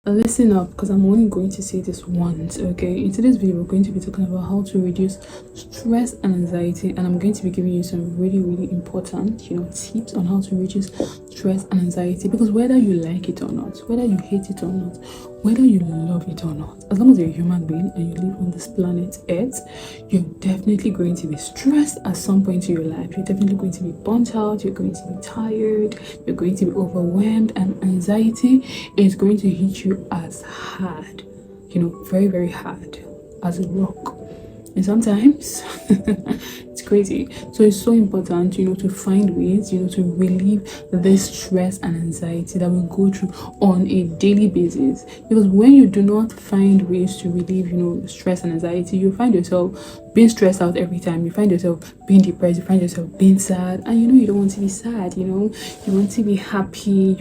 Listen up, because I'm only going to say this once. Okay, in today's video we're going to be talking about how to reduce stress and anxiety, and I'm going to be giving you some really important tips on how to reduce stress and anxiety. Because whether you like it or not, whether you hate it or not, whether you love it or not, as long as you're a human being and you live on this planet Earth, you're definitely going to be stressed at some point in your life. You're definitely going to be burnt out, you're going to be tired, you're going to be overwhelmed, and anxiety is going to hit you as hard, very hard as a rock. And sometimes it's crazy. So it's so important, to find ways, to relieve this stress and anxiety that we go through on a daily basis. Because when you do not find ways to relieve, stress and anxiety, you find yourself being stressed out every time. You find yourself being depressed, you find yourself being sad, and you don't want to be sad, you want to be happy.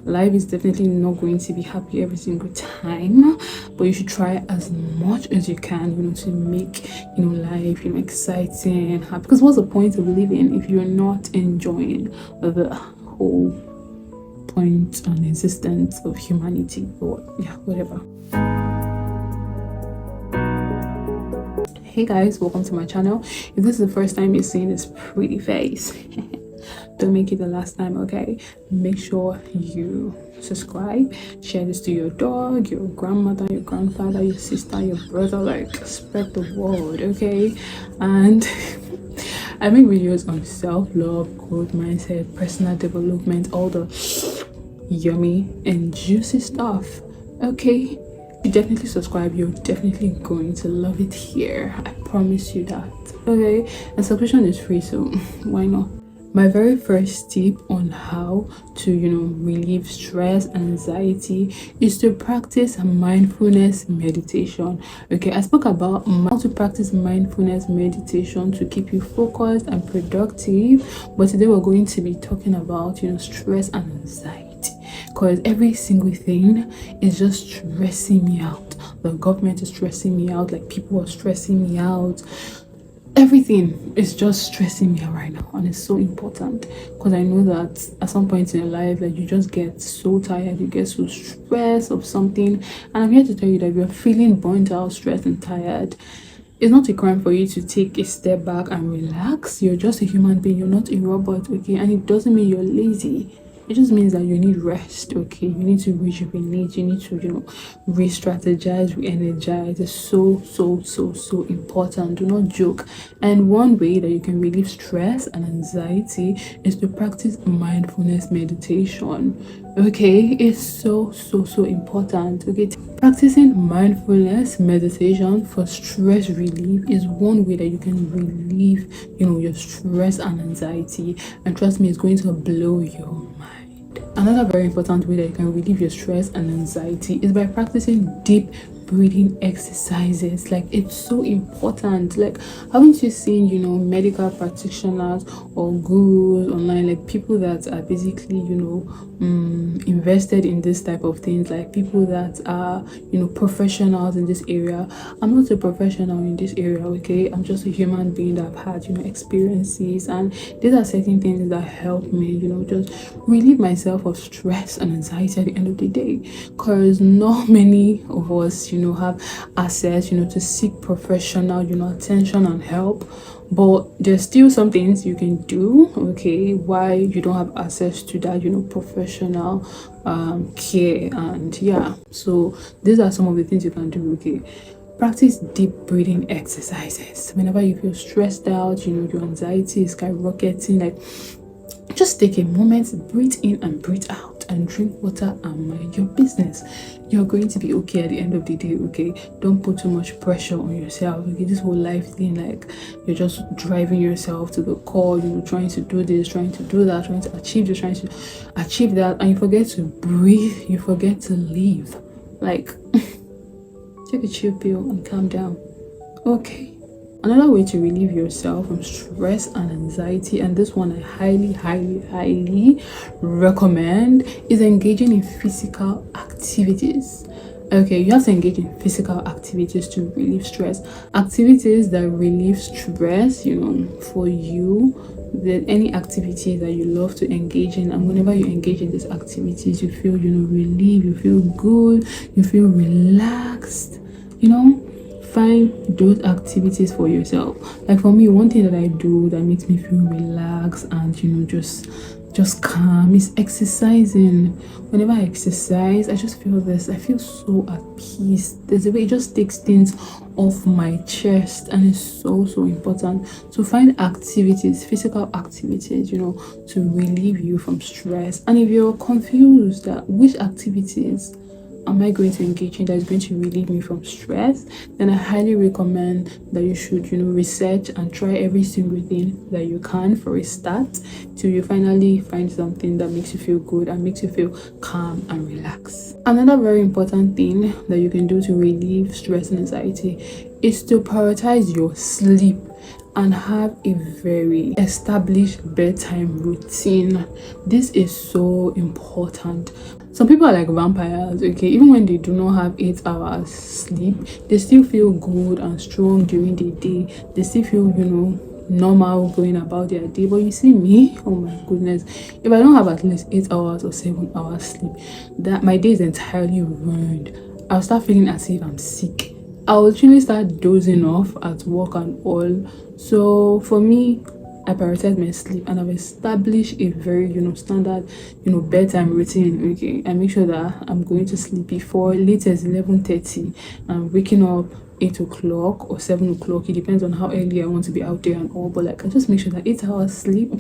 Life is definitely not going to be happy every single time, but you should try as much as you can, to make life exciting, happy. Because what's the point of living if you're not enjoying the whole point and existence of humanity, or whatever. Hey guys, welcome to my channel. If this is the first time you're seeing this pretty face, don't make it the last time, okay? Make sure you subscribe, share this to your dog, your grandmother, your grandfather, your sister, your brother, like spread the word, okay? And I make videos on self-love, growth mindset, personal development, all the yummy and juicy stuff, okay? You definitely subscribe, you're definitely going to love it here. I promise you that, okay? And subscription is free, so why not? My very first tip on how to relieve stress and anxiety is to practice mindfulness meditation. Okay, I spoke about how to practice mindfulness meditation to keep you focused and productive, but today we're going to be talking about stress and anxiety, because every single thing is just stressing me out. The government is stressing me out, like people are stressing me out. Everything is just stressing me out right now, and it's so important because I know that at some point in your life, like, you just get so tired, you get so stressed of something, and I'm here to tell you that if you're feeling burnt out, stressed and tired, it's not a crime for you to take a step back and relax. You're just a human being, you're not a robot, okay? And it doesn't mean you're lazy. It just means that you need rest, okay? You need to rejuvenate, you need to, re-strategize, re-energize. It's so important. Do not joke. And one way that you can relieve stress and anxiety is to practice mindfulness meditation, okay? It's so important, okay? Practicing mindfulness meditation for stress relief is one way that you can relieve, your stress and anxiety. And trust me, it's going to blow your mind. Another very important way that you can relieve your stress and anxiety is by practicing deep breathing exercises. Like, it's so important. Like, haven't you seen medical practitioners or gurus online, like people that are basically invested in this type of things, like people that are professionals in this area? I'm not a professional in this area, okay? I'm just a human being that I've had experiences, and these are certain things that help me just relieve myself of stress and anxiety at the end of the day, because not many of us have access to seek professional attention and help. But there's still some things you can do, okay, why you don't have access to that professional care. And so these are some of the things you can do, okay? Practice deep breathing exercises whenever you feel stressed out, your anxiety is skyrocketing. Like, just take a moment, breathe in and breathe out, and drink water and mind your business. You're going to be okay at the end of the day, okay? Don't put too much pressure on yourself, okay? This whole life thing, like, you're just driving yourself to the core, trying to do this, trying to do that, trying to achieve this, trying to achieve that, and you forget to breathe, you forget to live. Like, take a chill pill and calm down, okay? Another way to relieve yourself from stress and anxiety, and this one I highly recommend, is engaging in physical activities. Okay, you have to engage in physical activities to relieve stress. Activities that relieve stress, for you any activity that you love to engage in, and whenever you engage in these activities, you feel, relieved, you feel good, you feel relaxed, find those activities for yourself. Like for me, one thing that I do that makes me feel relaxed and just calm is exercising. Whenever I exercise, I just feel this, I feel so at peace. There's a way it just takes things off my chest, and it's so important to find activities, physical activities, to relieve you from stress. And if you're confused that which activities am I going to engage in that is going to relieve me from stress, then I highly recommend that you should, research and try every single thing that you can for a start, till you finally find something that makes you feel good and makes you feel calm and relaxed. Another very important thing that you can do to relieve stress and anxiety is to prioritize your sleep and have a very established bedtime routine. This is so important. Some people are like vampires, okay? Even when they do not have 8 hours sleep, they still feel good and strong during the day. They still feel, normal going about their day. But you see me, oh my goodness, if I don't have at least 8 hours or 7 hours sleep, that my day is entirely ruined. I'll start feeling as if I'm sick. I'll literally start dozing off at work and all. So for me, I prioritize my sleep, and I've established a very, standard, bedtime routine. Okay, I make sure that I'm going to sleep before latest 11:30. I'm waking up 8 o'clock or 7 o'clock. It depends on how early I want to be out there and all. But like, I just make sure that 8 hours sleep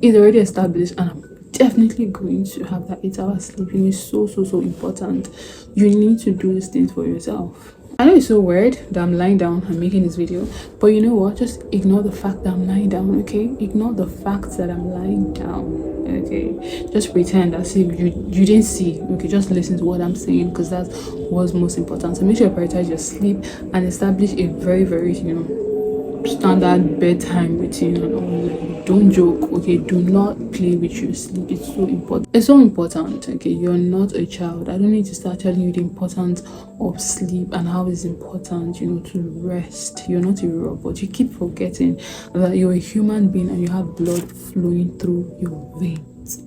is already established, and I'm definitely going to have that 8 hours sleep. It's so important. You need to do these things for yourself. I know it's so weird that I'm lying down and making this video, but you know what? Just ignore the fact that I'm lying down, okay? Ignore the fact that I'm lying down, okay? Just pretend as if you didn't see, okay? Just listen to what I'm saying, because that's what's most important. So make sure you prioritize your sleep and establish a very, very, standard bedtime routine and all. Like, don't joke, okay? Do not play with your sleep. It's so important. It's so important, okay? You're not a child. I don't need to start telling you the importance of sleep and how it's important, to rest. You're not a robot. You keep forgetting that you're a human being and you have blood flowing through your veins,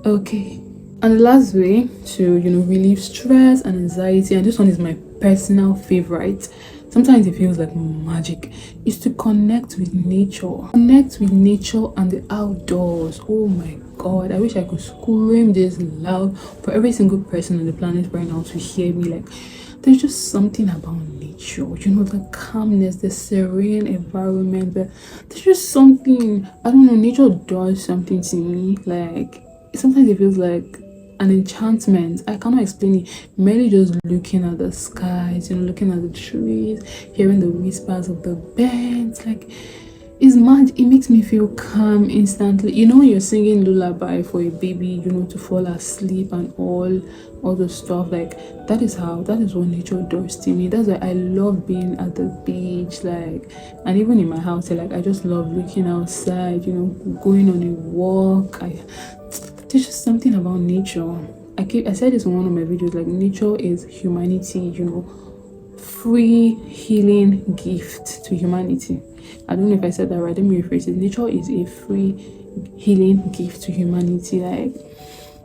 okay? And the last way to, relieve stress and anxiety, and this one is my personal favorite, sometimes it feels like magic, is to connect with nature. Connect with nature and the outdoors. Oh my God, I wish I could scream this loud for every single person on the planet right now to hear me. Like, there's just something about nature, the calmness, the serene environment. There's just something, I don't know, nature does something to me. Like, sometimes it feels like an enchantment. I cannot explain it. Merely just looking at the skies, looking at the trees, hearing the whispers of the birds, like, it's mad. It makes me feel calm instantly. You're singing lullaby for a baby, to fall asleep and all the stuff. Like, that is what nature does to me. That's why I love being at the beach, like, and even in my house, like, I just love looking outside, going on a walk. There's just something about nature. I said this in one of my videos, like, nature is humanity, free healing gift to humanity. I don't know if I said that right. Let me rephrase it. Nature is a free healing gift to humanity. Like,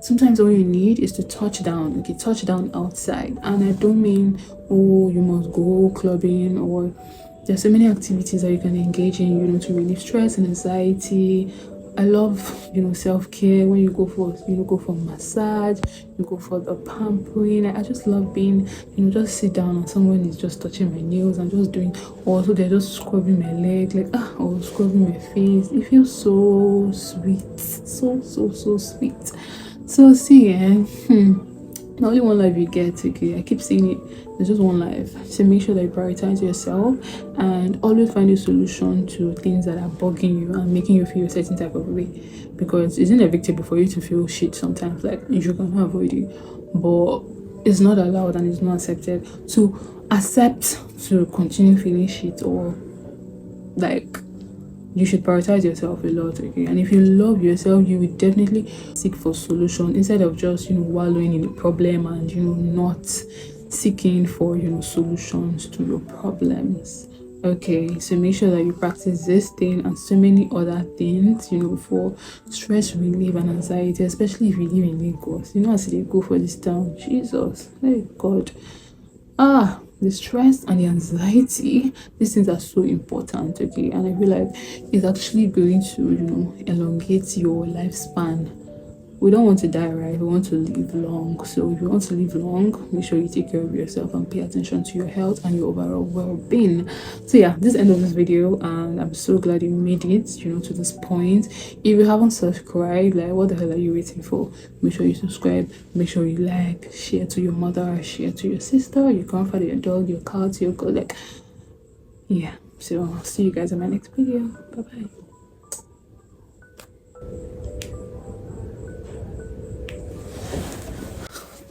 sometimes all you need is to touch down, okay? Touch down outside. And I don't mean, oh, you must go clubbing, or there's so many activities that you can engage in, to relieve stress and anxiety. I love, self-care. When you go for massage, you go for the pampering. I just love being, just sit down and someone is just touching my nails and just doing, also they're just scrubbing my leg, like, or scrubbing my face. It feels so sweet, so sweet. So see, not only one life you get, okay? I keep saying it. There's just one life. So make sure that you prioritize yourself and always find a solution to things that are bugging you and making you feel a certain type of way. Because it's inevitable for you to feel shit sometimes. Like, you can avoid it, but it's not allowed and it's not accepted. To accept to continue feeling shit, or like, you should prioritize yourself a lot, okay? And if you love yourself, you will definitely seek for solution instead of just, wallowing in the problem and, not seeking for, solutions to your problems, Okay, so make sure that you practice this thing and so many other things, for stress relief and anxiety, especially if you live in Lagos. As they go for this town, Jesus, hey God. The stress and the anxiety, these things are so important, okay? And I feel like it's actually going to, elongate your lifespan. We don't want to die, right? We want to live long. So if you want to live long, make sure you take care of yourself and pay attention to your health and your overall well-being. So yeah, this is the end of this video, and I'm so glad you made it, to this point. If you haven't subscribed, like, what the hell are you waiting for? Make sure you subscribe, make sure you like, share to your mother, share to your sister, your grandfather, your dog, your cat, your colleague. Yeah, so I'll see you guys in my next video. Bye bye.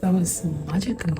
That was magical.